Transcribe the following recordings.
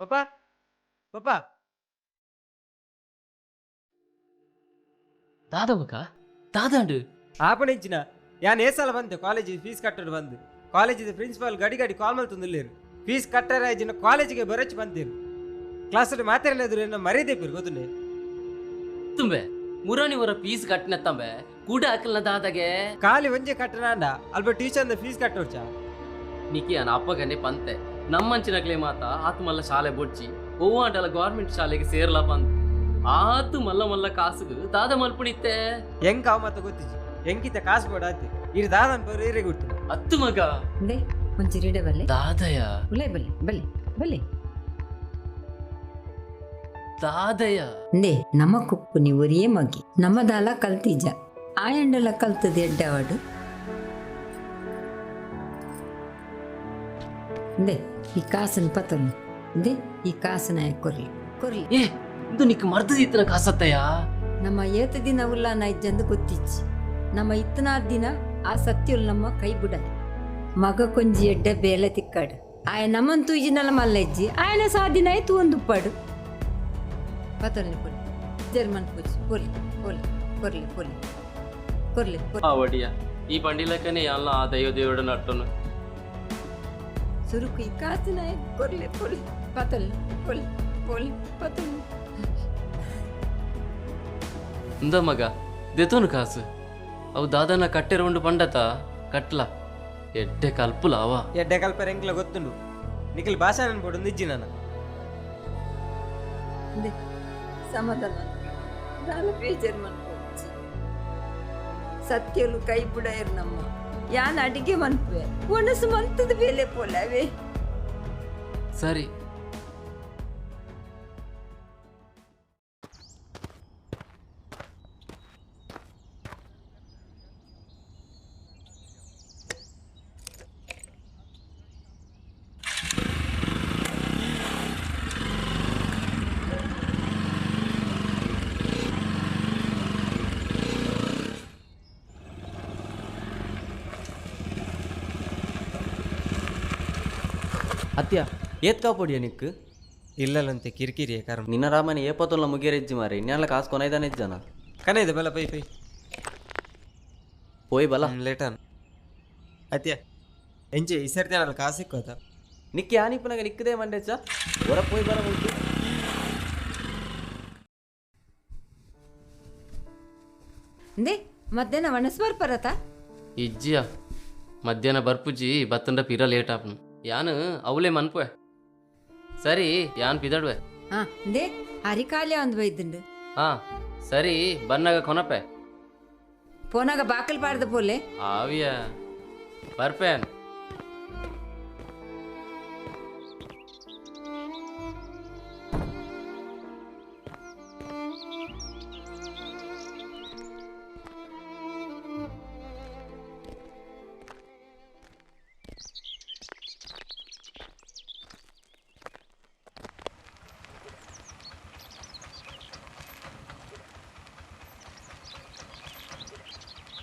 ಪಪ್ಪ ಪಪ್ಪ ದಾದವಕ ದಾದಾಂಡು ಆಪಣಿಂಚಿನ ಯಾನ್ ಏಸಲ ಬಂದೆ ಕಾಲೇಜಿಗೆ ಫೀಸ್ ಕಟ್ಟಡು ಬಂದು ಕಾಲೇಜಿದ ಪ್ರಿನ್ಸಿಪಾಲ್ ಗಡಿ ಗಡಿ ಕಾಲ್ ಮಲ್ತೊಂದಿಲ್ಲೇರು ಫೀಸ್ ಕಟ್ಟರ ಇಜಿನ ಕಾಲೇಜಿಗೆ ಬರಚ್ ಬಂದಿರು ಕ್ಲಾಸಲ್ಲಿ ಮಾತಾಡಲಿದ್ರು ಏನೋ ಮರೀದೇ ಪೀರು ಗೊತ್ತುನೆ ತುಂಬೆ ಮುರಾನಿ ವರ ಫೀಸ್ ಕಟ್ಟಿನತ್ತಂಬೆ ಕೂಡ ಹಾಕಲ್ನ ದಾದಾಗೆ ಖಾಲಿ ಒಂಜೆ ಕಟ್ಟನ ಅಂಡ ಅಲ್ಪ ಟೀಚರ್ ಫೀಸ್ ಕಟ್ಟೋರ್ಚ ನಿಕಿ ಅನ್ನ ಅಪ್ಪಗನ್ನೆ ಪಂತೆ ನಮ್ಮಂಚಿನ ಕ್ಲೇ ಮಾತ ಆತು ಮಲ್ಲ ಶಾಲೆ ಬೊಡ್ಚಿ ಓವಾಂಡಲ ಗೌರ್ಮೆಂಟ್ ಶಾಲೆಗೆ ಸೇರ್ಲ ಬಂದು ಆತು ಮಲ್ಲ ಮಲ್ಲ ಕಾಸುಗು ದಾದ ಮಲ್ಪುಣಿತ್ತೆ ಹೆಂಗ್ ಅವ ಮತ್ತ ಗೊತ್ತಿಜಿ ಹೆಂಗಿತ ಕಾಸು ಕೊಡ ಆತಿ ಇದು ದಾದನ್ ಪೇರು ಏರೆ ಗುಟ್ಟು ಅತ್ತು ಮಗ ದೇ ಒಂಚಿ ರೀಡೆ ಬಲ್ಲೆ ದಾದಯ ಉಲೇ ಬಲ್ಲೆ ಬಲ್ಲೆ ಬಲ್ಲೆ ದಾದಯ ದೇ ನಮ್ಮ ಕುಪ್ಪು ನೀವು ಒರಿಯೇ ಮಗಿ ನಮ್ಮದಲ್ಲ ಕಲ್ತಿಜ ಆಯಂಡಲ ಕಲ್ತದ ಎಡ್ಡವಾಡು ದೇ ಈ ಕಾಸನ್ ಪತನು ದೇ ಈ ಕಾಸನ ಕೊರ್ಲಿ ಕೊರ್ಲಿ ಏ ಇದು ನಿಕ್ ಮರ್ದದಿತ್ತನ ಕಾಸತ್ತಯ್ಯ ನಮ್ಮ ಏತ ದಿನ ಉಲ್ಲ ನೈಜಂದು ಗೊತ್ತಿಚ್ಚಿ ನಮ್ಮ ಇತ್ತನಾದ ದಿನ ಆ ಸತ್ಯುಲ್ ನಮ್ಮ ಕೈ ಬುಡ ಮಗ ಕೊಂಜಿ ಎಡ್ಡ ಬೇಲೆ ತಿಕ್ಕಾಡು ಆಯ ನಮ್ಮನ್ ತೂಜಿನಲ್ಲ ಮಲ್ಲೆಜ್ಜಿ ಆಯನ ಸಾದಿನ ಆಯ್ತು ಒಂದು ಉಪ್ಪಾಡು ಪತಲ್ನಿ ಪೊಲಿ ಜರ್ಮನ್ ಪೂಜಿ ಪೊಲಿ ಪೊಲಿ ಕೊರ್ಲಿ ಪೊಲಿ ಕೊರ್ಲಿ ಆ ಒಡಿಯ ಈ ಪಂಡಿಲಕ್ಕನೆ ಎಲ್ಲ ಆ ದೈವ ದೇವಡ ನಟ್ಟನು ಸುರುಕು ಈ ಕಾಸಿನ ಕೊರ್ಲಿ ಪೊಲಿ ಪತಲ್ ಪೊಲಿ ಪೊಲಿ ಪತಲ್ ಇಂದ ಮಗ ದೆತೋನು ಕಾಸು ಅವು ದಾದನ ಕಟ್ಟೆರೊಂಡು ಪಂಡತ ಕಟ್ಲ ಎಡ್ಡೆ ಕಲ್ಪುಲ ಅವ ಎಡ್ಡೆ ಕಲ್ಪರ ಹೆಂಗ್ಲ ಗೊತ್ತುಂಡು ನಿಖಿಲ್ ಭಾಷಾ ನೆನ್ಪಡು ನಿಜ್ಜಿ ನಾನು ಸಮಾಧಾನ ನಾನು ಬೇಜಾರು ಮಾಡ್ಕೊಳ್ছি ಸತ್ಯಲು ಕೈ ಬುಡಾಯರು ನಮ್ಮ ಯಾನ್ ಅಡಿಗೆ ಮನ್ಪೆ ಒಣಸು ಮಂತದ ಬೇಲೆ ಪೋಲವೇ ಸರಿ ಅತ್ಯ ಏತ್ ಕಾಪೊಡಿಯ ನಿಕ್ಕು ಇಲ್ಲಲ್ಲಂತೆ ಕಿರಿಕಿರಿಯ ಕಾರಣ ನಿನ್ನ ರಾಮನ ಏಪತ್ತೊಲ್ಲ ಮುಗಿಯರೆಜ್ಜಿ ಮಾರಿ ಇನ್ನೆಲ್ಲ ಕಾಸು ಕೊನೈದಾನೆ ಜನ ಕನೆದೆ ಬಲ ಪೈ ಪೈ ಹೋಯ್ ಬಲ ಲೇಟನ್ ಅತ್ಯ ಎಂಚೆ ಈ ಸರ್ತಿ ಕಾಸು ಸಿಕ್ಕೋತ ನಿಕ್ಕಿ ಆನಿಪ್ಪನಾಗ ನಿಕ್ಕದೇ ಮಂಡೆಚ್ಚ ಹೊರ ಹೋಯ್ ಬರ ಹೋಯ್ತು ದೇ ಮಧ್ಯಾಹ್ನ ಒಣಸು ಬರ್ಪರತ ಇಜ್ಜಿಯ ಮಧ್ಯಾಹ್ನ ಬರ್ಪುಜಿ ಬತ್ತಂಡ ಪಿರ ಲೇಟ್ ಆಪ್ನು ಯಾನು ಅವಲೇ ಮನ್ಪುವೆ ಸರಿ ಯಾನ್ ಪಿದಡ್ವೆ ಹಾ ದೇ ಹರಿಕಾಲ್ಯ ಒಂದು ಬೈದುಂಡು ಹಾ ಸರಿ ಬನ್ನಾಗ ಕೊನಪೆ ಪೋನಾಗ ಬಾಕಲ್ ಪಾಡ್ದ ಪೋಲೆ ಆವಿಯ ಬರ್ಪೇನ್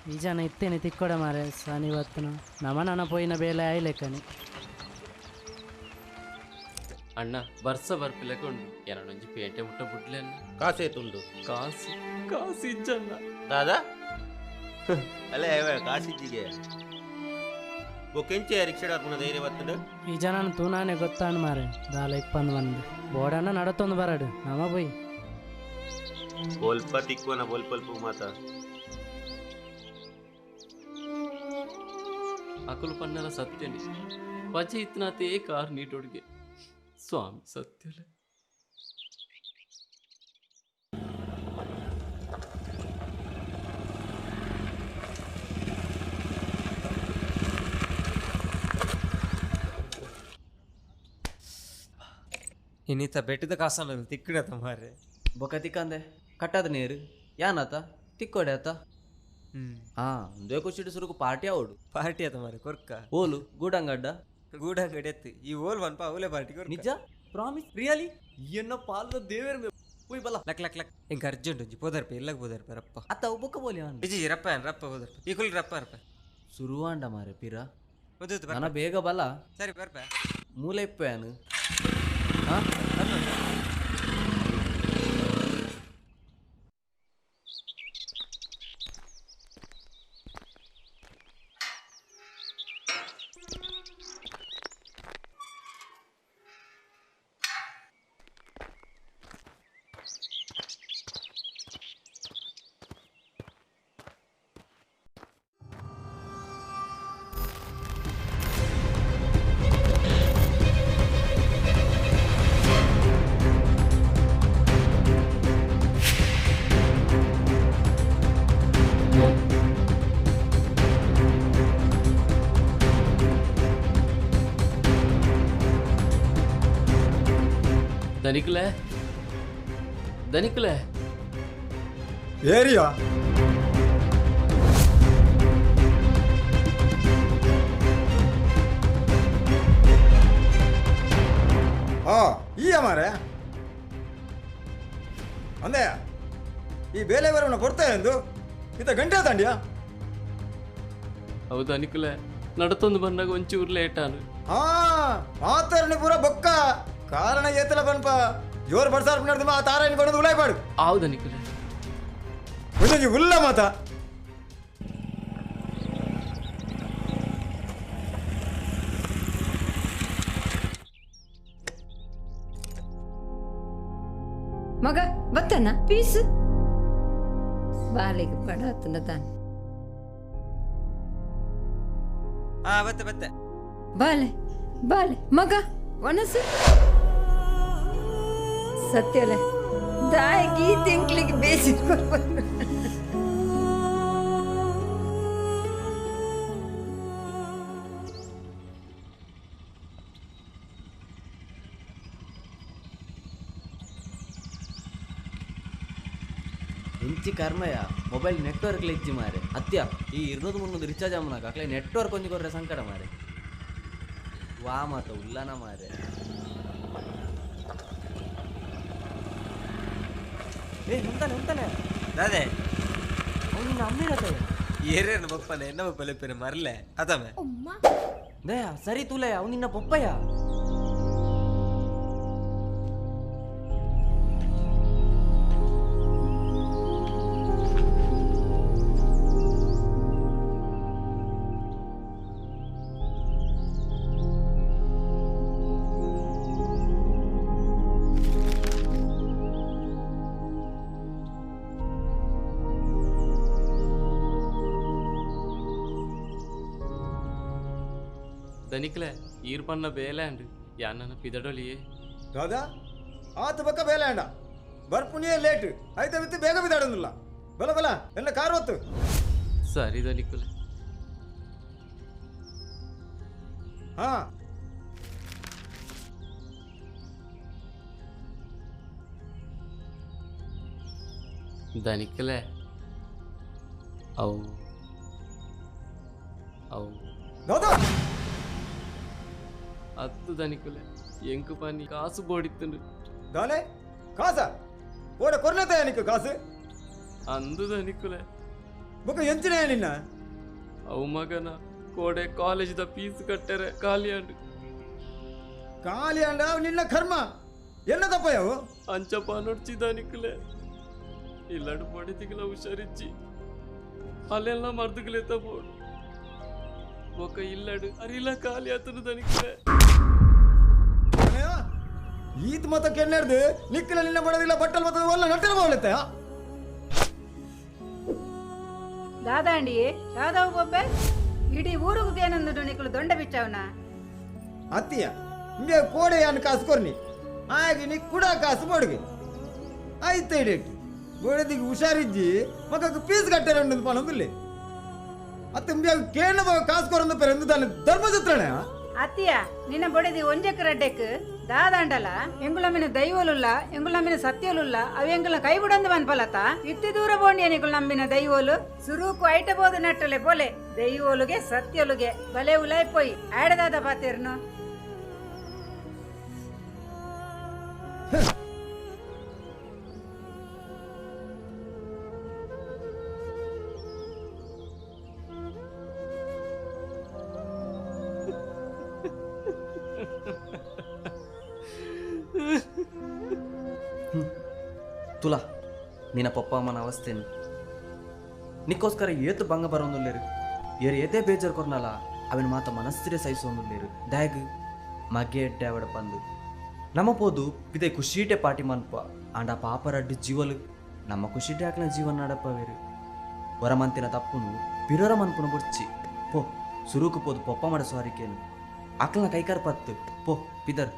ಈ ಜನ ಇತ್ತೇನೆ ತಿಕ್ಕೊಡ ಮಾರೆ ಸಾನಿ ಇವತ್ತನು ನಮನನ ಪೋಯಿನ ಬೇಲೆ ಆಯ್ಲೆಕ್ಕನಿ ಅಣ್ಣ ಬರ್ಸ ಬರ್ಪಿಲಕೊಂಡು ಎರಡೊಂಜಿ ಪೇಟೆ ಮುಟ್ಟ ಬಿಡ್ಲೆ ಅಣ್ಣ ಕಾಸೇತುಂಡು ಕಾಸು ಕಾಸು ಇಜ್ಜಣ್ಣ ದಾದಾ ಅಲ್ಲೇ ಕಾಸಿಜ್ಜಿಗೆ ಬೊಕೆಂಚೆ ರಿಕ್ಷಾಡ ಧೈರ್ಯ ಬರ್ತದೆ ಈ ಜನ ತೂನಾನೆ ಗೊತ್ತಾಣ ಮಾರೆ ದಾಲ ಇಪ್ಪಂದು ಬಂದು ಬೋಡನ್ನ ನಡತೊಂದು ಬರಡು ನಮ ಪೋಯಿ ಸ್ವಲ್ಪ ತಿಕ್ಕುವನ ಬೊಲ್ಪಲ್ಪು ಮಾತ ಅಕಲು ಪನ್ನೆಲ ಸತ್ಯನಿ ಪಜೆ ಇತ್ನಾತೇ ಕಾರ್ ನೀಟೊಡ್ಗೆ ಸ್ವಾಮಿ ಸತ್ಯಲೆ ಇನ್ನಿತ ಬೆಟ್ಟದ ಕಾಸಲ್ಲ ತಿಕ್ಕಡತ ಮಾರೆ ಬೊಕ ತಿಕ್ಕಂದೆ ಕಟ್ಟದ ನೀರು ಯಾನತ ತಿಕ್ಕೋಡೆ ಆತ ಹಾ ದೇಕೋಶಿಟ್ಟು ಸುರುಕು ಪಾರ್ಟಿ ಅವಡು ಪಾರ್ಟಿ ಆತ ಮಾರೆ ಕೊರ್ಕ ಓಲು ಗೂಡಂಗಡ್ಡ ಗೂಡಂಗಡಿ ಎತ್ತು ಈ ಓಲ್ ಒನ್ಪ ಅವಲೇ ಪಾರ್ಟಿ ನಿಜ ಪ್ರಾಮಿಸ್ ರಿಯಲಿ ಎನ್ನ ಪಾಲದ ದೇವೇರ್ ಹೋಯ್ ಬಲ ಲಕ್ ಲಕ್ ಲಕ್ ಹೆಂಗೆ ಅರ್ಜೆಂಟ್ ಒಂಜಿ ಪೋದರ್ಪೆ ಇಲ್ಲಗ್ ಪೋದರ್ಪೆ ರಪ್ಪ ಅತ್ತ ಒಬ್ಬಕ್ಕ ಬೋಲಿ ಅವನು ಬಿಜಿ ರಪ್ಪ ರಪ್ಪ ಹೋದರ್ಪೆ ಈ ಕುಲ್ ರಪ್ಪ ರಪ್ಪ ಸುರುವಾಂಡ ಮಾರೆ ಪಿರ ಓದುತ್ತು ನನ್ನ ಬೇಗ ಬಲ ಸರಿ ಬರ್ಪೆ ಮೂಲೆ ಇಪ್ಪೇನು ಹಾಂ ಧನಿಕಲೆ ಧನಿಕಲೆ ಏರಿಯಾ ಈ ಮಾರೆ ಅಂದೆಯ ಈ ಬೇಲೆ ಬರವನ್ನ ಕೊಡ್ತಾ ಎಂದು ಇತ್ತ ಗಂಟೆ ತಂಡ್ಯಾ ಹೌದು ಧನಿಕಲೆ ನಡತೊಂದು ಬಂದಾಗ ಒಂಚೂರು ಲೇಟ್ ಆನು ಮಾತಾರಣಿ ಪೂರ ಬೊಕ್ಕ ಕಾರಣ ಏತಲ ಬನ್ಪ ಜೋರ್ ಬಡ್ಸಾರ್ ನಡೆದು ಆ ತಾರಾಯಣಿ ಬಣ್ಣದ ಉಲಾಯ್ ಪಾಡು ಹೌದು ಧನಿಕಲೆ ಒಂದೊಂದು ಉಲ್ಲ ಮಾತ ಮಗ ಬತ್ತನ ಪೀಸ್ ಬಾಲೆಗೆ ಪಡ ಹತ್ತನ ತಾನು ಬತ್ತೆ ಬಾಲೆ ಬಾಲೆ ಮಗ ಒನಸು ಸತ್ಯಲೆ ದಾಗಿ ತೆಂಕ್ಲಿಗೆ ಬೇಸಿಟ್ಕೊಳ್ಬಾರ್ದು ಇಂಚಿ ಕರ್ಮಯ್ಯ ಮೊಬೈಲ್ ನೆಟ್ವರ್ಕ್ಲ ಇಜ್ಜಿ ಮಾರೆ ಅತ್ಯ ಈ 200-300 ರಿಚಾರ್ಜ್ ಅಮ್ಮನಾಗ ಅಕ್ಲೆ ನೆಟ್ವರ್ಕ್ ಒಂಜಿ ಕೊರ್ರೆ ಸಂಕಟ ಮಾರೆ ವಾ ಮಾತ ಉಲ್ಲನ ಮಾರೆ ಉಂತಾನೆ ಅದೇ ನಿನ್ನ ಅಮ್ಮಿರತ್ತೆ ಏರೇನು ಬಪ್ಪನೆ ಎನ್ನ ಬಪ್ಪಲೆ ಮರಲೆ ಅದಮೆ ದಯ ಸರಿ ತೂಲಯ್ಯ ಅವ್ ನಿನ್ನ ಪಪ್ಪಯ್ಯ ಧನಿಕಲೆ ಈರ್ ಪನ್ನ ಬೇಲೆ ಅಂಡು ಯಾನನ ಪಿದಡೊಲಿಯೇ ದಾದಾ ಆತ ಬಕ್ಕ ಬೇಲೆ ಅಂಡ ಬರ್ಪುಣಿಯೇ ಲೇಟ್ ಆಯ್ತಾ ಬಿತ್ತು ಬೇಗ ಬಿದ್ದಾಡೋದಿಲ್ಲ ಬಲ ಬಲ ಎಲ್ಲ ಕಾರ್ ಹೊತ್ತು ಸರಿ ಧನಿಕಲೆ ಹಾ ಧನಿಕಲೆ ಅವು ಅವು ದಾದಾ ಅತ್ತು ಧನಿಕಲೆ ಎಂಕು ಪನಿ ಕಾಸು ಬೋಡಿತ್ತುಂಡು ದಾನೆ ಕಾಸ ಓಡ ಕೊರ್ನೆತ ನಿಕ್ಕ ಕಾಸು ಅಂದು ಧನಿಕಲೆ ಬೊಕ್ಕ ಎಂಚಿನ ನಿನ್ನ ಅವು ಮಗನ ಕೋಡೆ ಕಾಲೇಜ್ದ ಫೀಸ್ ಕಟ್ಟರೆ ಖಾಲಿ ಅಂಡು ಖಾಲಿ ಅಂಡ ನಿನ್ನ ಕರ್ಮ ಎನ್ನ ತಪ್ಪಯವು ಅಂಚಪ್ಪ ನೊಡ್ಚಿ ಧನಿಕಲೆ ಇಲ್ಲಡು ಪಡಿತಿಗಲ ಹುಷಾರಿಚ್ಚಿ ಅಲ್ಲೆಲ್ಲ ಮರ್ದುಗಲೆತ್ತ ಬೋಡು ఒక ఇల్లడు అరిలా ఖాళీ అతను ధనికలే ಈತ್ ಮತ ಕೆನ್ನೆಡ್ದು ನಿಕ್ಕಲ ನಿನ್ನ ಬಡದಿಲ್ಲ ಬಟ್ಟಲ್ ಮತ ಒಲ್ಲ ನಟ್ಟಲ ಬಾವಲೆತ್ತ దాదా అండి దాదాపు బొబ్బే ఇడి ఊరుకు దేనందుడు నీకు దొండ బిచ్చావునా ಅತ್ತಿಯ ನಿಮಗೆ ಕೋಡೆಯನ್ನು ಕಾಸು ಕೊರ್ನಿ ಹಾಗೆ ನೀ ಕೂಡ ಕಾಸು ಬೊಡ್ಗೆ ಆಯ್ತು ಇಡೇಟ್ ಬೊಡದಿಗೆ ಹುಷಾರಿಜ್ಜಿ ಮಕ್ಕಕ್ಕೆ ಫೀಸ್ ಕಟ್ಟಾರೆ ಉಂಟು ಪಣದಿಲ್ಲ ಅತ್ತ ಕೇಳ ಕಾಸು ಕೊರಂದು ಪೆರಂದು ತಾನು ಧರ್ಮಸತ್ರಣ అత్తయ్య నిన్న బొడది ఒంజెక్కరడ్డెక్ దాదాండల ఎంగులమ్మిన దైవోలుల్ల ఎంగులమ్మిన సత్యోలుల్ల అవి ఎంగుల కైబుడందు వన్పలత ఇత్తి దూర బోండి నీకు నమ్మిన దైవోలు సురుకు ఐటబోదునట్టులే పోలే దైవోలుగే సత్యోలుగే భలే ఉలైపోయి ఆడదాదా పాతేరును ತುಲ ನಿನ್ನ ಪಪ್ಪ ಅಮ್ಮನ ಅವಸ್ಥೆನು ನಿಕ್ಕೋಸ್ಕರ ಏತು ಭಂಗ ಬರೋಂದುಲ್ಲೇರು ಏರು ಏತೇ ಬೇಜಾರು ಕೊರ್ನಲ್ಲ ಅವನ ಮಾತ ಮನಸ್ಸಿರೇ ಸಹಿಸೋಂದುಲ್ಲೇರು ದಾಯಗ್ ಮಗೆ ಎಡ್ಡೆ ಅವಡ ಬಂದು ನಮ್ಮ ಪೋದು ಪಿದೆ ಖುಷಿಟೆ ಪಾಟಿ ಮನ್ಪ ಆಂಡ ಪಾಪರಡ್ಡು ಜೀವಲು ನಮ್ಮ ಖುಷಿಟೆ ಹಾಕ್ಲ ಜೀವನ ನಡಪವೇರು ಹೊರಮಂತಿನ ತಪ್ಪುನು ಪಿರೋರ ಮನ್ಪುನು ಬುಡ್ಚಿ ಪೋ ಸುರುಕು ಪೋದು ಪೊಪ್ಪ ಮಾಡ ಸ್ವಾರಿಕೇನು ಅಕ್ಲನ ಕೈಕಾರ್ ಪತ್ತು ಪೋ ಪಿದರ್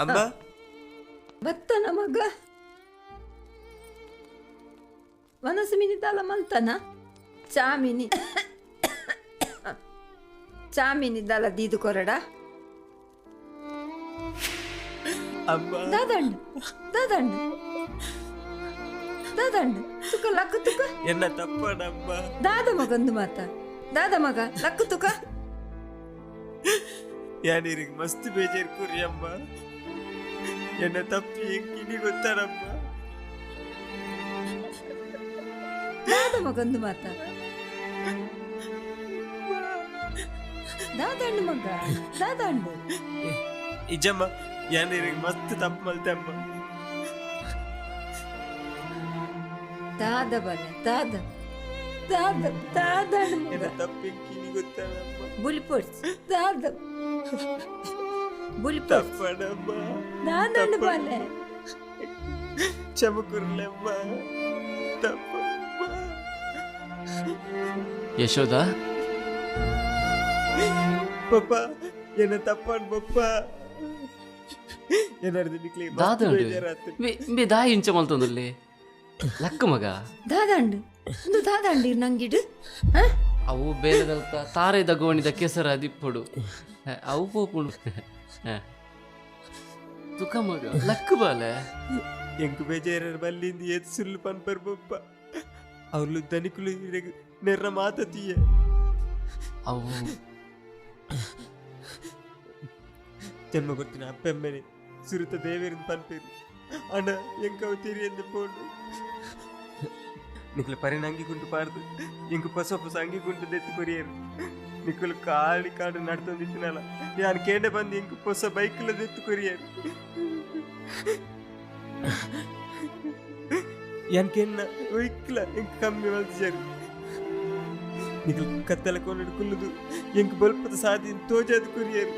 ಅಮ್ಮ ಬತ್ತನ ಮಗ ಮನಸ್ಸು ಮಿನಿತಾಲ ಮಲ್ತನ ಚಾಮಿನಿ ಚಾಮಿನಿದ್ದಲ್ಲ ದೀದು ಕೊರಡ ಅಮ್ಮ ದಾದಂಡು ದಾದಂಡು ದಾದಂಡು ತುಕ ಲಕ್ಕು ತುಕ ಎನ್ನ ತಪ್ಪಡಮ್ಮ ದಾದ ಮಗಂದು ಮಾತ ದಾದ ಮಗ ಲಕ್ಕು ತುಕ ಯಾನಿರಿಗೆ ಮಸ್ತ್ ಬೇಜಾರು ಕುರಿ ಅಮ್ಮ ಎನ್ನ ತಪ್ಪಿ ಹೆಂಗಿನಿ ಗೊತ್ತಾರಮ್ಮ ದಾದ ಮಗಂದು ಮಾತ ದಾದಂಡು ಮಗ ದಾದಂಡು ಇಜಮ್ಮ ಯಾನಿರಿಗೆ ಮಸ್ತ್ ತಪ್ಪು ಮಲ್ತೆ ಅಮ್ಮ ದಾದ ಬಲೆ ದಾದ ದಾದ ದಾದಂಡು ಎನ್ನ ಮಗ ತಪ್ಪಿ ಹೆಂಗಿನಿ ಗೊತ್ತಾರಮ್ಮ ಬುಲಿಪೊಡ್ಸ್ ದಾದ ಬುಲಿಪೊಡ್ಸ್ ತಪ್ಪಡಮ್ಮ ದಾದಂಡು ಬಲೆ ಕ್ಷಮಕುರ್ಲಮ್ಮ ತಪ್ಪಮ್ಮ ಯಶೋದ ಪಪ್ಪ ಎನ್ನ ತಪ್ಪನ್ ಪಪ್ಪ ಏನಾರ್ದು ನಿಕ್ಲಿ ದಾದಂಡು ಬಿ ದಾಯಿ ಇಂಚ ಮಲ್ತೊಂದುಲ್ಲೆ ಲಕ್ಕ ಮಗ ದಾದಂಡು ಒಂದು ದಾದಂಡು ನಂಗಿಡು ಅವು ಬೇರೆದಲ್ತ ತಾರೆದ ಗೋಣಿದ ಕೆಸರ ದಿಪ್ಪುಡು ಅವು ಪೋಪುಡು ತುಕ ಮಗ ಲಕ್ಕ ಬಾಲೆ ಎಂಕ್ ಬೇಜಾರ ಬಲ್ಲಿಂದ ಏತ್ ಸುಳ್ಳು ಪನ್ಪರ್ ಪಪ್ಪ ಅವ್ಲು ಧನಿಕುಲು ನೆರ್ರ ಮಾತತೀಯ ಅವು ಜನ್ಮ ಕೊಡ್ತೀನಿ ಅಪ್ಪೆಮ್ಮನೆ ಸುರುತ ದೇವೇರಿನ ಪನ್ಪೇರು ಅಣ್ಣ ಎಂಕವು ತಿರಿಯಂದು ಪೋಂಡು ನಿಕ್ಲ ಪರಿನಂಗಿ ಕುಂಟು ಪಾರ್ದು ಎಂಕು ಹೊಸ ಹೊಸ ಅಂಗಿ ಕುಂಟು ದೆತ್ತು ಕೊರಿಯರು ನಿಕ್ಕಲು ಕಾಡಿ ಕಾಡು ನಡ್ತೊಂದಿತ್ತಿನಲ್ಲ ಯಾನ್ ಕೇಂಡೆ ಬಂದು ಎಂಕು ಹೊಸ ಬೈಕ್ಲ ದೆತ್ತು ಕೊರಿಯರು ಯಾನ್ ಕೆನ್ನ ಒಯ್ಕ್ಲ ಎಂಕು ಕಮ್ಮಿ ಮಲ್ತಿಜರು ನಿಕ್ಲ ಕತ್ತಲ ಕೊಂಡು ಕುಲ್ಲುದು ಎಂಕು ಬಲ್ಪದ ಸಾದಿ ತೋಜಾದು ಕೊರಿಯರು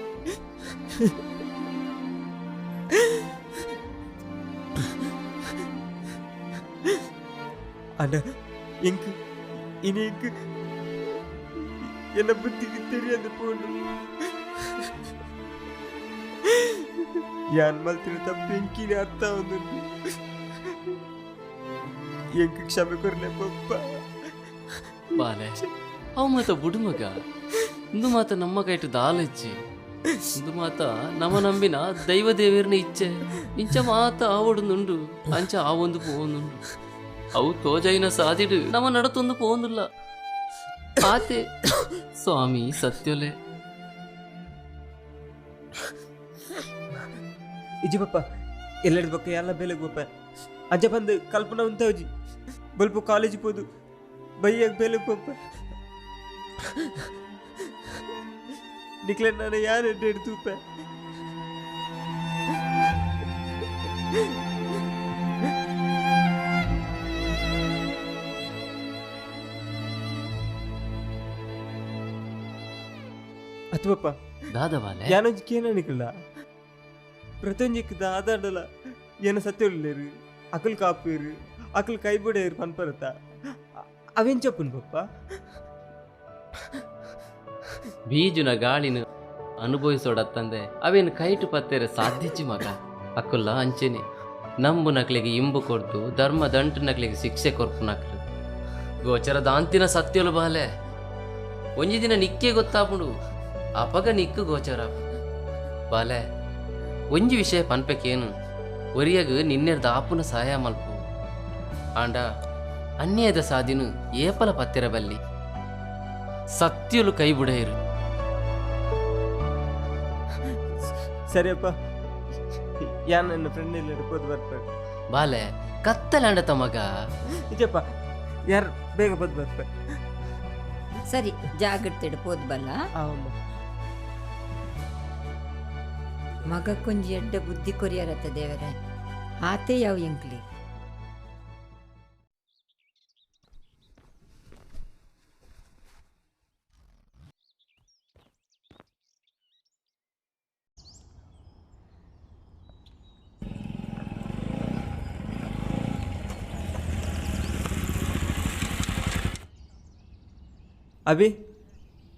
ಅಣ್ಣ ಎಂಕು ಇನಿ ಎಂಕು என்ன புத்திக்கு தெரியாது போண்டு ಯಾನ್ ಮಲ್ತಿನ ತಪ್ಪು ಎಂಕಿನ ಅರ್ಥ ಒಂದು ಎಂಕ ಕ್ಷಮೆ ಕೊರ್ಲೆ ಪಪ್ಪ ಬಾಲೆ ಅವು ಮಾತ ಬುಡು ಮಗ ಇಂದು ಮಾತ ನಮ್ಮ ಕೈಟು ದಾಲೆಚ್ಚಿ ಇಂದು ಮಾತ ನಮ್ಮ ನಂಬಿನ ದೈವ ದೇವೇರ್ನ ಇಚ್ಛೆ ಇಂಚ ಮಾತ ಆವಡುಂದುಂಡು ಅಂಚ ಆವೊಂದು ಪೋವೊಂದುಂಡು ಅವು ತೋಜೈನ ಸಾದಿಡು ನಮ್ಮ ನಡತೊಂದು ಪೋವೊಂದುಲ್ಲ ಆತೆ ಸ್ವಾಮಿ ಸತ್ಯೊಲೆ ಇಜಿ ಪಪ್ಪ ಎಲ್ಲೆಡ್ ಬಕ್ಕ ಎಲ್ಲ ಬೆಲೆಗ್ ಪಪ್ಪ ಅಜ್ಜ ಬಂದು ಕಲ್ಪನಾ ಉಂತವಜಿ ಬಲ್ಪ ಕಾಲೇಜ್ ಪೋದು ಬೈಯಾಗ ಬೆಲೆಗ್ ಪಪ್ಪ ನಿಕ್ಲೆ ನಾನು ಯಾರು ಎಡ್ತೂಪ ಅತ್ತು ಪಪ್ಪ ದಾದ ಬಾಲೆ ಯಾನೊಂಜಿ ಕೇನ ನಿಕಲ್ಲ ಪ್ರತಿಯೊಂಜಿಕ್ ದಾದಾಡಲ ಏನ ಸತ್ಯ ಉಳ್ಳೇರು ಅಕಲ್ ಕಾಪೇರು ಅಕಲ್ ಕೈ ಬಿಡೇರು ಪನ್ಪರತ ಅವೇನ್ ಚಪ್ಪುನ್ ಪಪ್ಪ ಬೀಜುನ ಗಾಳಿನ ಅನುಭವಿಸೋಡತ್ತಂದೆ ಅವೇನು ಕೈಟು ಪತ್ತೇರೆ ಸಾಧ್ಯಚ್ಚಿ ಮಗ ಅಕ್ಕುಲ್ಲ ಅಂಚೆನೆ ನಂಬು ನಕ್ಲಿಗೆ ಇಂಬು ಕೊಡ್ದು ಧರ್ಮ ದಂಟು ನಕ್ಲಿಗೆ ಶಿಕ್ಷೆ ಕೊರ್ಪು ನಕ್ಲು ಗೋಚರ ದಾಂತಿನ ಸತ್ಯಲು ಬಾಲೆ ಒಂಜಿ ದಿನ ನಿಕ್ಕೆ ಗೊತ್ತಾಪುಡು ಅಪಗ ನಿಕ್ಕು ಗೋಚರ ಬಾಲೆ ಒಂಜಿ ವಿಷಯ ಪನ್ಪೆಕೇನು ಒರಿಯಗ ನಿನ್ನೆರ್ದ ಆಪುನ ಸಹಾಯ ಮಲ್ಪು ಆಂಡ ಅನ್ಯಾಯದ ಸಾದಿನು ಏಪಲ ಪತ್ತಿರ ಬಲ್ಲಿ ಸತ್ಯಲು ಕೈ ಬುಡೇರು ಸರಿಯಪ್ಪ ಯಾನ್ ನನ್ನ ಫ್ರೆಂಡ್ ಇಲ್ಲ ಹಿಡ್ಕೋದು ಬರ್ತಾರೆ ಬಾಲೆ ಕತ್ತಲಾಂಡ ತಮಗ ನಿಜಪ್ಪ ಯಾರು ಬೇಗ ಬದ್ ಬರ್ತಾರೆ ಸರಿ ಜಾಗ್ರತೆ ಪೋದ್ ಬಲ್ಲ ಅವಮ್ಮ ಮಗ ಕೊಂಜಿ ಎಡ್ಡ ಬುದ್ಧಿ ಕೊರಿಯರತ್ತ ದೇವರೇ ಆತೆ ಯಾವ ಎಂಕ್ಲಿ ಅಭಿ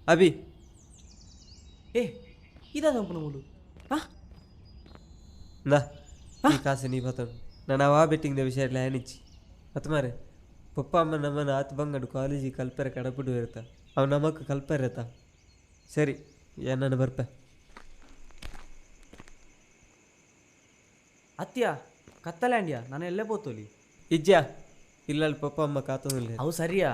ಅಭಿ ಏ ಇದಾದಂಪನ ಮೂಲು ನಾ ಈ ಕಾಸು ನೀ ಬತ್ತೋಡು ನಾನು ಅವಾ ಬೆಟ್ಟಿಂಗ್ದ ವಿಷಯ ಎಲ್ಲ ಏನಿಚ್ಚಿ ಮತ್ತು ಮಾರೆ ಪಪ್ಪ ಅಮ್ಮ ನಮ್ಮನ್ನು ಆತು ಬಂಗಡು ಕಾಲೇಜಿಗೆ ಕಲ್ಪರೆ ಕಡಪಿಡು ಇರ್ತ ಅವು ನಮಕ್ಕೆ ಕಲ್ಪರೆ ಇರತ್ತ ಸರಿ ನಾನು ಬರ್ಪೆ ಅತ್ಯ ಕತ್ತಲ್ಯಾಂಡ್ಯಾ ನಾನು ಎಲ್ಲೇ ಬೋತೋಲಿ ಇಜ್ಜಾ ಇಲ್ಲಲ್ಲಿ ಪಪ್ಪ ಅಮ್ಮ ಕಾತೋದಿಲ್ಲ ಅವು ಸರಿಯಾ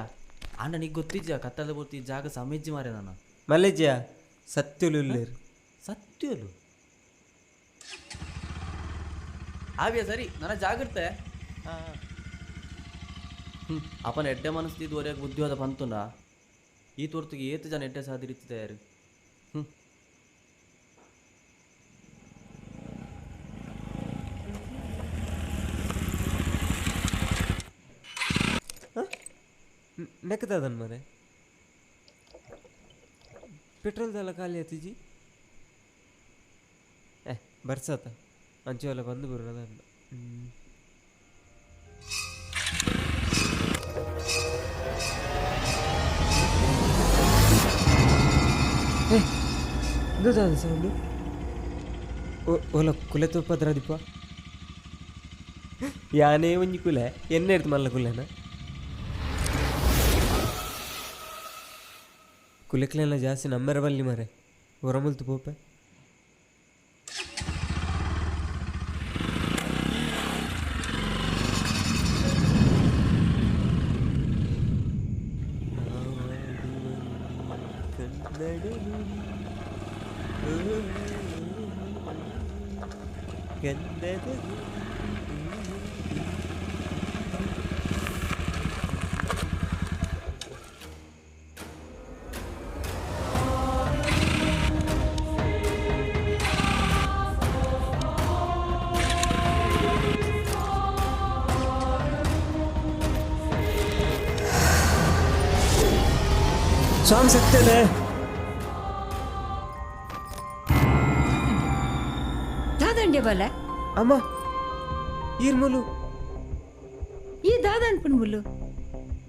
ಅಣ್ಣ ನೀಗೆ ಗೊತ್ತಿದ್ಯಾ ಕತ್ತಲ ಬೋತಿ ಜಾಗ ಸಮೇಜ್ಜಿ ಮಾರೆ ನಾನು ಮಲ್ಲೆಜ್ಜಾ ಸತ್ಯುಲು ಇಲ್ಲೇರು ಸತ್ಯಲು ಆವ್ಯಾ ಸರಿ ನನ್ನ ಜಾಗ್ರತೆ ಅಪ್ಪನ ಎಡ್ಡೆ ಮನಸ್ತಿದ್ದು ವರೆಗೆ ಬುದ್ಧಿವಾದ ಬಂತುಂಡ ಈ ತೋರ್ತಿಗೆ ಏತು ಜನ ಎಡ್ಡೆ ಸಾದಿರಿತ್ತಿದೆ ಯಾರು ನೆಕ್ಕದನ್ ಮರೆ ಪೆಟ್ರೋಲ್ದೆಲ್ಲ ಖಾಲಿ ಆತಿಜಿ ಬರ್ಸತ್ತ ಅಂಚೆಲ್ಲ ಬಂದು ಬರೋದನ್ನ ಎಂತ ಸೌಂಡು ಓಲ ಕುಲೆ ತುಪ್ಪದ್ರ ದೀಪ ಯಾನೇ ಒಂಜಿ ಕುಲೆ ಎಣ್ಣೆ ಇಡ್ತು ಮಲ್ಲ ಕುಲೆನ ಕುಲೆಕ್ಲೆಲ್ಲ ಜಾಸ್ತಿ ನಮ್ಮರ ಬಲ್ಲಿ ಮರೆ ಹೊರಮುಲ್ತು ಪೋಪೆ ಸ್ವಾಮಿ ಸತ್ತೇನೆ ದಾದಂಡ್ಯ ಬಲ ಅಮ್ಮ ಈರ್ಮುಲು ಈ ದಾದನ್ಪುನ್ ಮುಲ್ಲು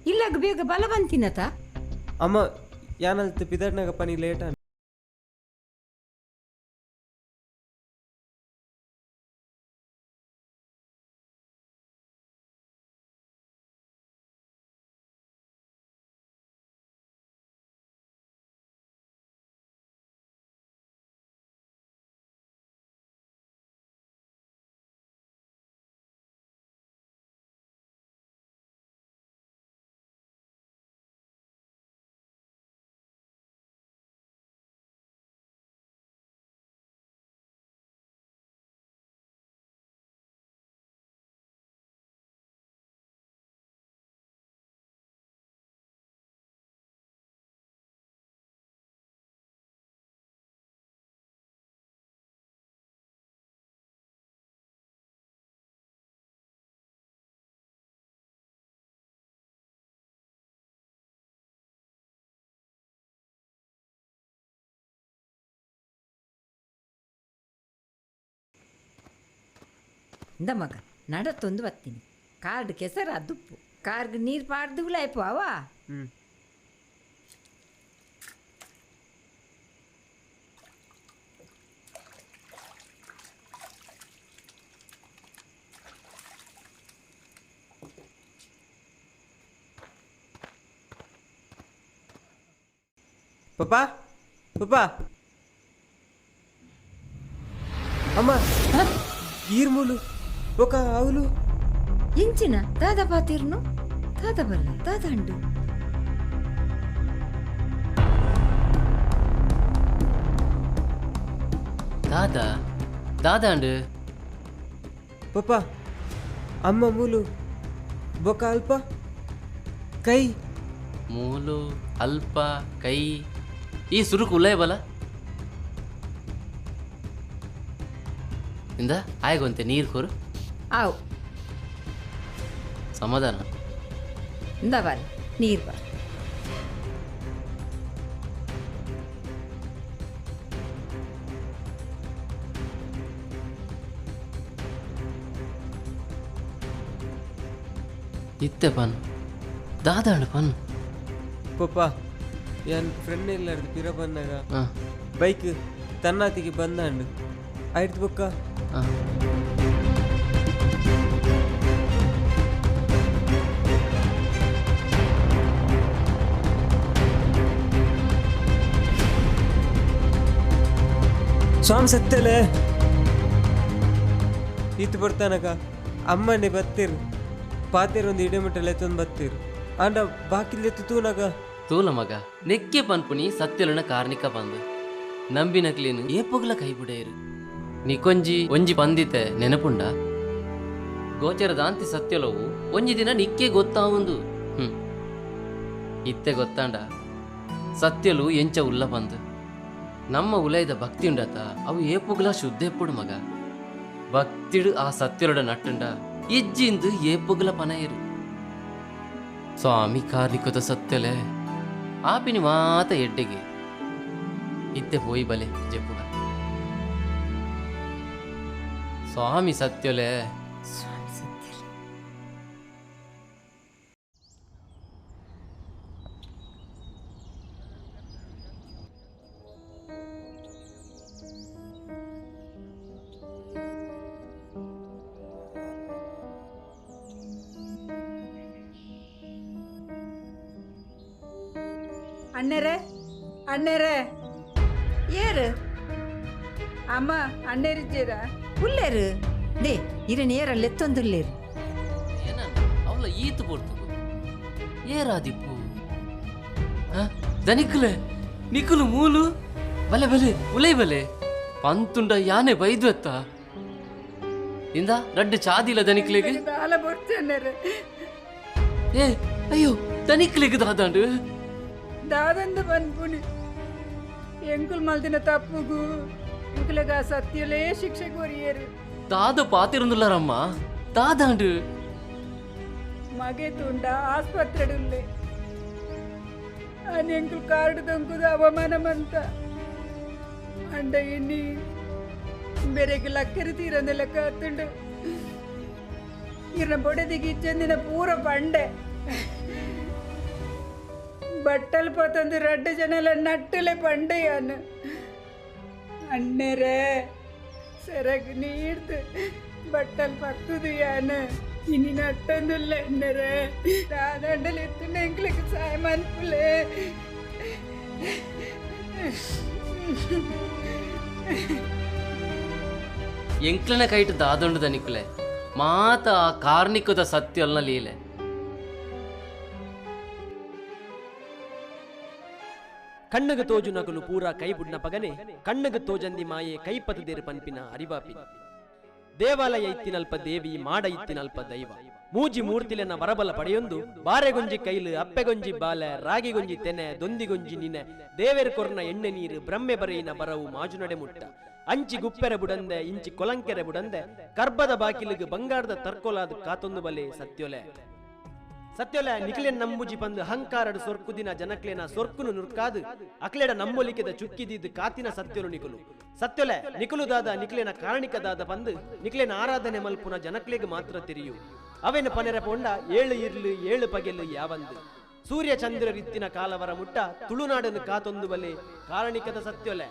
ಇಲ್ಲಾಗ ಬೇಗ ಬಲ ಬಂತಿನತ ಅಮ್ಮ ಯಾನಲ್ತ ಪಿದರ್ನಾಗ ಪನಿ ಲೇಟ ಇಂದ ಮಗ ನಡತ್ತೊಂದು ಬತ್ತೀನಿ ಕಾರ್ಡ್ ಕೆಸರ ದುಪ್ಪು ಕಾರ್ಗೆ ನೀರು ಪಾಡ್ದುಗ್ಲ ಆಯ್ಪು ಅವ ಪಪ್ಪ ಪಪ್ಪ ಅಮ್ಮ ಈರ್ಮೂಲು ఒక అవులు ಎಂಚಿನ ದಾದ ಪಾತಿರ್ನು ದಾದ ಬಲ್ಲ ದಾದ ಅಂಡು దాదా దాదా అండు ಪಪ್ಪ ಅಮ್ಮ ಮೂಲು ಬೊಕ ಅಲ್ಪ ಕೈ ಮೂಲು ಅಲ್ಪ ಕೈ ಈ ಸುರುಕು ಉಲ್ಲಯ ಬಲ ಇಂದ ಆಯ್ಗೊಂತೆ ನೀರು ಕೋರು ಆವು ಸಮಾಧಾನ ಇಂದ ಬರ ನೀರು ಬರ ಇತ್ತೆ ಪನ್ ದಾದ ಅಂಡು ಪನ್ ಪಪ್ಪ ಎನ್ ಫ್ರೆಂಡ್ ಇಲ್ಲಾರ್ದು ಪಿರ ಬಂದಾಗ ಹಾಂ ಬೈಕ್ ತನ್ನಾತಿಗೆ ಬಂದಾಂಡು ಆಯ್ತು ಬೊಕ್ಕ ಹಾಂ ಸ್ವಾಮಿ ಸತ್ತಲೆ ಈತು ಬರ್ತಾನಕ ಅಮ್ಮನೆ ಬತ್ತೀರು ಪಾತೇರೊಂದು ಇಡೆಮಟ್ಟಲ್ಲಿ ಎತ್ತೊಂದು ಬತ್ತೀರು ಅಂಡ ಬಾಕಿಲ್ ತೂನಗ ತೂಲ ಮಗ ನೆಕ್ಕೆ ಪನ್ಪುನಿ ಸತ್ಯಲನ ಕಾರ್ಣಿಕ ಬಂದು ನಂಬಿನಕ್ಲೇನು ಏಪೊಗ್ಲ ಕೈ ಬಿಡೇರು ನಿಕೊಂಜಿ ಒಂಜಿ ಪಂದಿತೆ ನೆನಪುಂಡ ಗೋಚರ ದಾಂತಿ ಸತ್ಯಲವು ಒಂಜಿ ದಿನ ನಿಕ್ಕೆ ಗೊತ್ತಾವುಂದು ಇತ್ತೆ ಗೊತ್ತಾಂಡ ಸತ್ಯಲು ಎಂಚ ಉಲ್ಲ ಬಂದು ನಮ್ಮ ಉಲಯದ ಭಕ್ತಿ ಉಂಡತ ಅವು ಏಪುಗ್ಲ ಶುದ್ಧ ಎಪ್ಪುಡು ಮಗ ಭಕ್ತಿಡು ಆ ಸತ್ಯಲೋಡ ನಟ್ಟುಂಡ ಇಜ್ಜಿಂದು ಏಪುಗ್ಲ ಪನಯರು ಸ್ವಾಮಿ ಕಾರ್ಣಿಕದ ಸತ್ಯಲೆ ಆಪಿನಿ ಮಾತ ಎಡ್ಡೆಗೆ ಇತ್ತೆ ಪೋಯಿ ಬಲೆ ಜಪ್ಪುಗ ಸ್ವಾಮಿ ಸತ್ಯಲೆ ಸ್ವಾಮಿ ಸತ್ಯ ಅಣ್ಣರೇ ಅಣ್ಣರೇ ಏರು ಅಮ್ಮ ಅಣ್ಣರಿದ್ದೀರಾ ಉಲ್ಲೇರು ದೇ ಇರ ನೇರಲ್ಲಿ ಎತ್ತೊಂದುಲ್ಲೇರು ಏನನ್ನ ಅವಳ ಈತು ಕೊಡ್ತು ಏರಾದಿಪ್ಪು ದನಿಕುಲೆ ನಿಕುಲು ಮೂಲು ಬಲೆ ಬಲೆ ಉಲೈ ಬಲೆ ಪಂತುಂಡ ಯಾನೆ ಬೈದು ಎತ್ತ ಇಂದ ರಡ್ಡು ಚಾದಿಲ್ಲ ದನಿಕ್ಲೆಗೆ ದಾಲ ಬರ್ತೇನೆ ಏ ಅಯ್ಯೋ ದನಿಕ್ಲೆಗೆ ದಾದಾಂಡು దాదందు పనుకుని ఎంకులు మల్దిన తప్పుగు ఇంకులుగా సత్యులే శిక్ష కోరియరు ದಾದ ಪಾತಿರುಂದುಲ್ಲಾರಮ್ಮ ದಾದಾಂಡು ಮಗೆ ತುಂಡ ಆಸ್ಪತ್ರೆಡುಲ್ಲೆ అని ఎంకులు కారుడు దొంకుదు అవమానమంత అండ ఇన్ని ಬೆರೆಗೆ ಲಕ್ಕರಿ ತೀರಂದ ಲೆಕ್ಕ ಹತ್ತುಂಡು ಇರ್ನ ಬೊಡೆದಿಗೆ ಇಚ್ಚಂದಿನ ಪೂರ ಬಂಡೆ బట్టలు పోతుంది రెడ్డు జనాల నట్టులే పండయాను అన్నరే ಸೆರಗು ನೀಡ್ದು ಬಟ್ಟಲು ಪತ್ತದು ಯಾನು ಇನಿ ನಟ್ಟೊಂದುಲ್ಲ ಅಣ್ಣರೆ ದಾದಂಡಲು ಎತ್ತು ನೆಂಕ್ಲಿಕ್ಕೆ ಸಹಾಯ ಮನ್ಪುಲೆ ಎಂಕ್ಲನ ಕೈಟ್ ದಾದೊಂಡು ದನಿಕುಲೆ ಮಾತ ಆ ಕಾರ್ಣಿಕದ ಸತ್ಯಲ್ನ ಲೀಲೆ ಕಣ್ಣಗ ತೋಜು ನಗಲು ಪೂರ ಕೈ ಬುಡ್ನ ಪಗನೆ ಕಣ್ಣಗ ತೋಜಂದಿ ಮಾಯೆ ಕೈಪತದೇರು ಪನ್ಪಿನ ಅರಿವಾಪಿ ದೇವಾಲಯ ಇತ್ತಿನಲ್ಪ ದೇವಿ ಮಾಡ ಇತ್ತಿನಲ್ಪ ದೈವ ಮೂಜಿ ಮೂರ್ತಿಲೆನ ವರಬಲ ಪಡೆಯೊಂದು ಬಾರೆಗೊಂಜಿ ಕೈಲು ಅಪ್ಪೆಗೊಂಜಿ ಬಾಲೆ ರಾಗಿಗೊಂಜಿ ತೆನೆ ದೊಂದಿಗೊಂಜಿ ನಿನೆ ದೇವೇರ್ ಕೊರ್ನ ಎಣ್ಣೆ ನೀರು ಬ್ರಹ್ಮೆ ಬರೆಯಿನ ಬರವು ಮಾಜು ನಡೆ ಮುಟ್ಟ ಅಂಚಿ ಗುಪ್ಪೆರೆ ಬುಡಂದೆ ಇಂಚಿ ಕೊಲಂಕೆರೆ ಬುಡಂದೆ ಕರ್ಬದ ಬಾಕಿಲಿಗೆ ಬಂಗಾರದ ತರ್ಕೊಲಾದ ಕಾತೊಂದು ಬಲೆ ಸತ್ಯೊಲೆ ಸತ್ಯೊಲೆ ನಿಕ್ಲೆನ್ ನಂಬುಜಿ ಬಂದು ಅಹಂಕಾರಡು ಸೊರ್ಕುದಿನ ಜನಕ್ಲೆನ ಸೊರ್ಕುನು ನುರ್ಕಾದು ಅಕ್ಲೆಡ ನಂಬೊಲಿಕೆದ ಚುಕ್ಕಿದಿದ್ದು ಕಾತಿನ ಸತ್ಯಲು ನಿಕುಲು ಸತ್ಯೊಲೆ ನಿಕುಲುದಾದ ನಿಕ್ಲೆನ ಕಾರಣಿಕದಾದ ಬಂದು ನಿಕ್ಲೆನ ಆರಾಧನೆ ಮಲ್ಪುನ ಜನಕ್ಲೆಗೆ ಮಾತ್ರ ತಿರಿಯು ಅವೆನ ಪನೆರ ಪೊಂಡ ಏಳು ಇರ್ಲು ಏಳು ಪಗೆಲು ಯಾವಂದು ಸೂರ್ಯ ಚಂದ್ರ ರಿತ್ತಿನ ಕಾಲವರ ಮುಟ್ಟ ತುಳುನಾಡನ್ನು ಕಾತೊಂದು ಬಲೆ ಕಾರಣಿಕದ ಸತ್ಯೊಲೆ